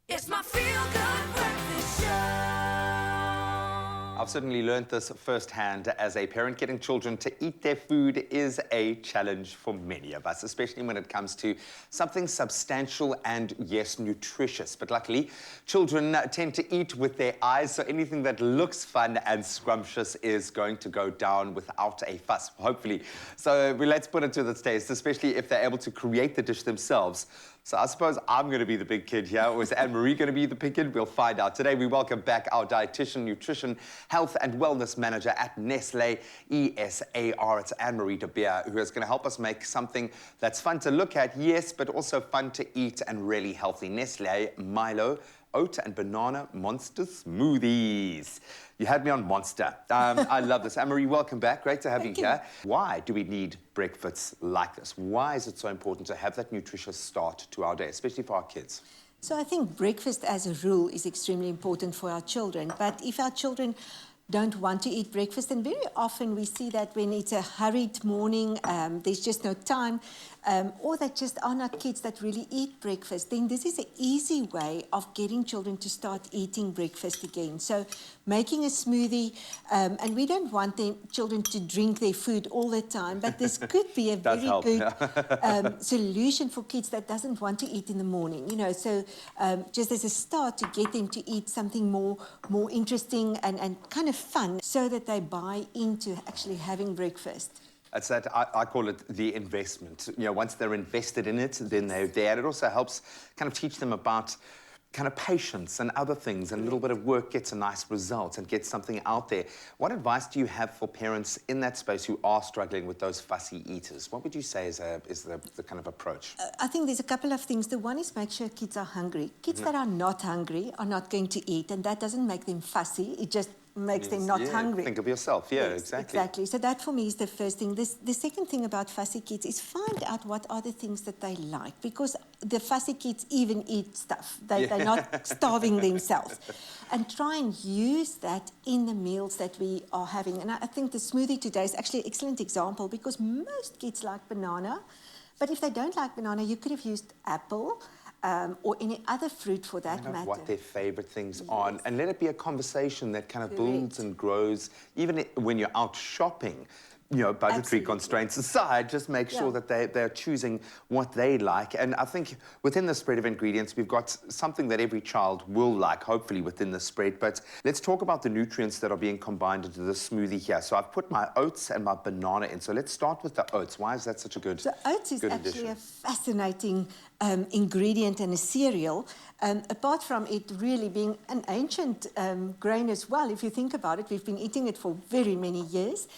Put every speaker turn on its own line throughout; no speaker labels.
It's my feel-good breakfast show.
I've certainly learned this firsthand as a parent. Getting children to eat their food is a challenge for many of us, especially when it comes to something substantial and, yes, nutritious. But luckily, children tend to eat with their eyes, so anything that looks fun and scrumptious is going to go down without a fuss, hopefully. So let's put it to the test, especially if they're able to create the dish themselves. So I suppose I'm going to be the big kid here, or is Anne-Marie going to be the big kid? We'll find out. Today we welcome back our dietitian, nutrition, health and wellness manager at Nestle, ESAR. It's Anne-Marie de Beer, who is going to help us make something that's fun to look at, yes, but also fun to eat and really healthy. Nestle MILO oat and banana monster smoothies. You had me on monster. I love this. Anne-Marie, welcome back. Great to have you here. Why do we need breakfasts like this? Why is it so important to have that nutritious start to our day, especially for our kids?
So I think breakfast as a rule is extremely important for our children. But if our children don't want to eat breakfast, and very often we see that when it's a hurried morning, there's just no time, or that just are not kids that really eat breakfast, then this is an easy way of getting children to start eating breakfast again. So making a smoothie, and we don't want the children to drink their food all the time, but this could be a very good solution for kids that doesn't want to eat in the morning, you know. So just as a start to get them to eat something more interesting and kind of fun, so that they buy into actually having breakfast.
It's that, I call it the investment. You know, once they're invested in it, then they're there. And it also helps kind of teach them about kind of patience and other things, and a little bit of work gets a nice result and gets something out there. What advice do you have for parents in that space who are struggling with those fussy eaters? What would you say is the kind of approach?
I think there's a couple of things. The one is make sure kids are hungry. Kids that are not hungry are not going to eat, and that doesn't make them fussy. It just makes them not hungry.
Think of yourself, yes,
exactly. So that for me is the first thing. The second thing about fussy kids is find out what are the things that they like, because the fussy kids even eat stuff. They're not starving themselves. And try and use that in the meals that we are having. And I think the smoothie today is actually an excellent example, because most kids like banana, but if they don't like banana, you could have used apple, or any other fruit for that matter.
What their favourite things are, and let it be a conversation that kind of builds and grows, even when you're out shopping. You know, budgetary constraints aside, just make sure that they're choosing what they like. And I think within the spread of ingredients, we've got something that every child will like, hopefully, within the spread. But let's talk about the nutrients that are being combined into the smoothie here. So I've put my oats and my banana in. So let's start with the oats. Why is that such a good addition?
So oats is actually a fascinating ingredient and a cereal. Apart from it really being an ancient grain as well, if you think about it, we've been eating it for very many years.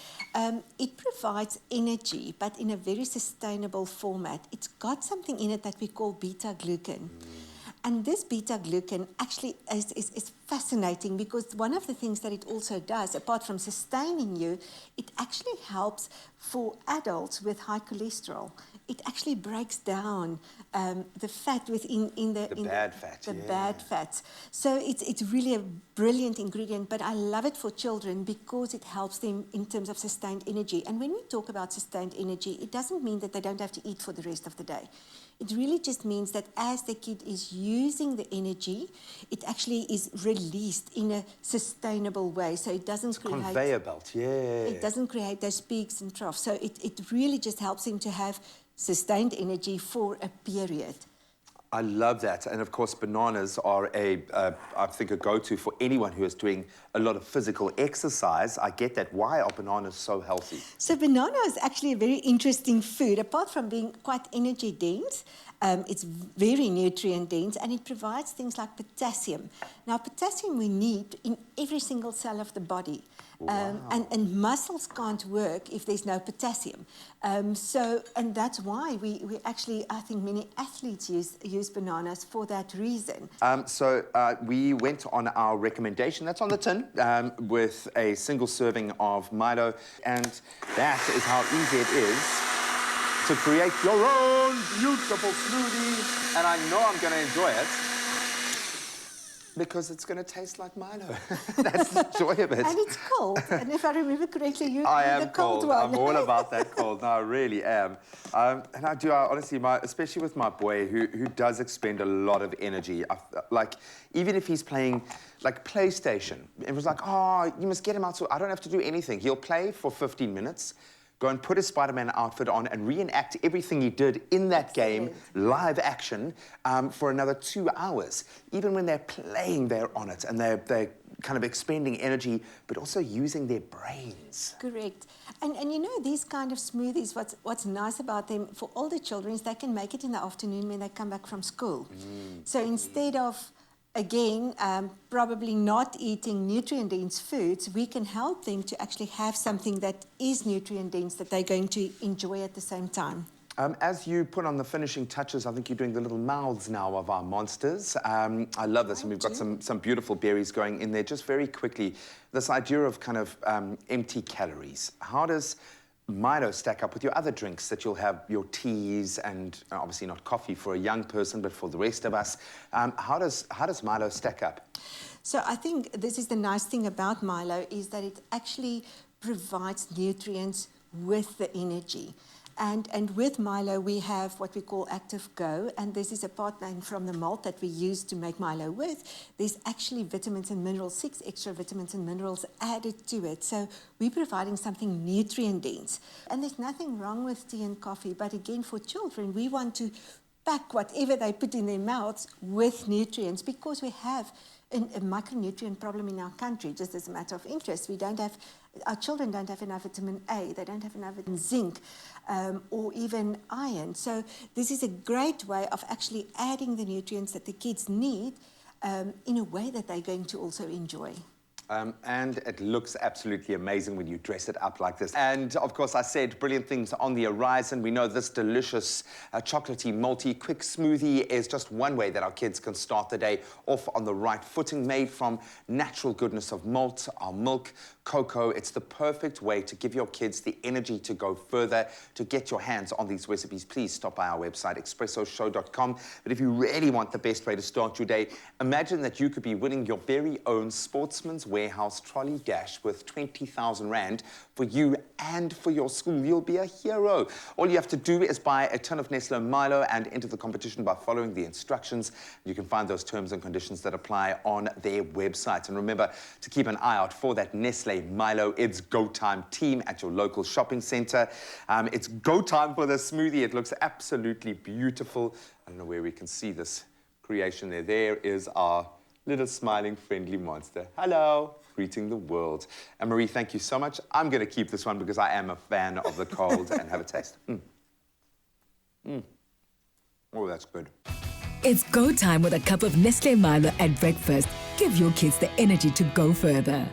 It provides energy, but in a very sustainable format. It's got something in it that we call beta-glucan. And this beta-glucan actually is fascinating, because one of the things that it also does, apart from sustaining you, it actually helps for adults with high cholesterol. It actually breaks down the fat within the
bad fat.
The bad fats. So it's really a brilliant ingredient, but I love it for children because it helps them in terms of sustained energy. And when we talk about sustained energy, it doesn't mean that they don't have to eat for the rest of the day. It really just means that as the kid is using the energy, it actually is released in a sustainable way. So it doesn't create...
conveyor belt, It
doesn't create those peaks and troughs. So it really just helps him to have sustained energy for a period.
I love that. And of course, bananas are I think, a go-to for anyone who is doing a lot of physical exercise. I get that. Why are bananas so healthy?
So banana is actually a very interesting food. Apart from being quite energy dense, it's very nutrient dense, and it provides things like potassium. Now, potassium we need in every single cell of the body. And muscles can't work if there's no potassium. And that's why we actually, I think many athletes use bananas for that reason.
We went on our recommendation, that's on the tin, with a single serving of Milo, and that is how easy it is to create your own beautiful smoothie, and I know I'm going to enjoy it. Because it's going to taste like Milo. That's the joy of it.
And it's cold. And if I remember correctly, you're
I am
the cold
cold.
one.
I'm all about that cold. No, I really am. And I do, honestly, especially with my boy, who does expend a lot of energy. Like, even if he's playing, like, PlayStation, it was like, oh, you must get him out, so I don't have to do anything. He'll play for 15 minutes, go and put his Spider-Man outfit on and reenact everything he did in that game, live action, for another 2 hours. Even when they're playing, they're on it, and they're kind of expending energy, but also using their brains.
Correct. And you know, these kind of smoothies, what's nice about them for older children is they can make it in the afternoon when they come back from school. So instead of, again, probably not eating nutrient-dense foods, we can help them to actually have something that is nutrient-dense that they're going to enjoy at the same time.
As you put on the finishing touches, I think you're doing the little mouths now of our monsters. I love this, and we've got some beautiful berries going in there. Just very quickly, this idea of kind of empty calories. How does Milo stack up with your other drinks that you'll have, your teas, and obviously not coffee for a young person, but for the rest of us? How does Milo stack up?
So I think this is the nice thing about Milo is that it actually provides nutrients with the energy. And with Milo, we have what we call Active Go, and this is a part from the malt that we use to make Milo with. There's actually vitamins and minerals, 6 extra vitamins and minerals added to it. So we're providing something nutrient-dense. And there's nothing wrong with tea and coffee, but again, for children, we want to pack whatever they put in their mouths with nutrients because we have a micronutrient problem in our country, just as a matter of interest. Our children don't have enough vitamin A, they don't have enough zinc, or even iron. So this is a great way of actually adding the nutrients that the kids need in a way that they're going to also enjoy.
And it looks absolutely amazing when you dress it up like this. And, of course, I said brilliant things on the horizon. We know this delicious chocolatey, malty, quick smoothie is just one way that our kids can start the day off on the right footing, made from natural goodness of malt, our milk, cocoa. It's the perfect way to give your kids the energy to go further. To get your hands on these recipes, please stop by our website, expressoshow.com. But if you really want the best way to start your day, imagine that you could be winning your very own Sportsman's Warehouse trolley dash with 20,000 Rand for you and for your school. You'll be a hero. All you have to do is buy a ton of Nestle Milo and enter the competition by following the instructions. You can find those terms and conditions that apply on their website. And remember to keep an eye out for that Nestle Milo It's Go Time team at your local shopping center. It's go time for the smoothie. It looks absolutely beautiful. I don't know where we can see this creation there. There is our little smiling, friendly monster. Hello, greeting the world. And Marie, thank you so much. I'm going to keep this one because I am a fan of the cold and have a taste. Oh, that's good.
It's go time with a cup of Nestle Milo at breakfast. Give your kids the energy to go further.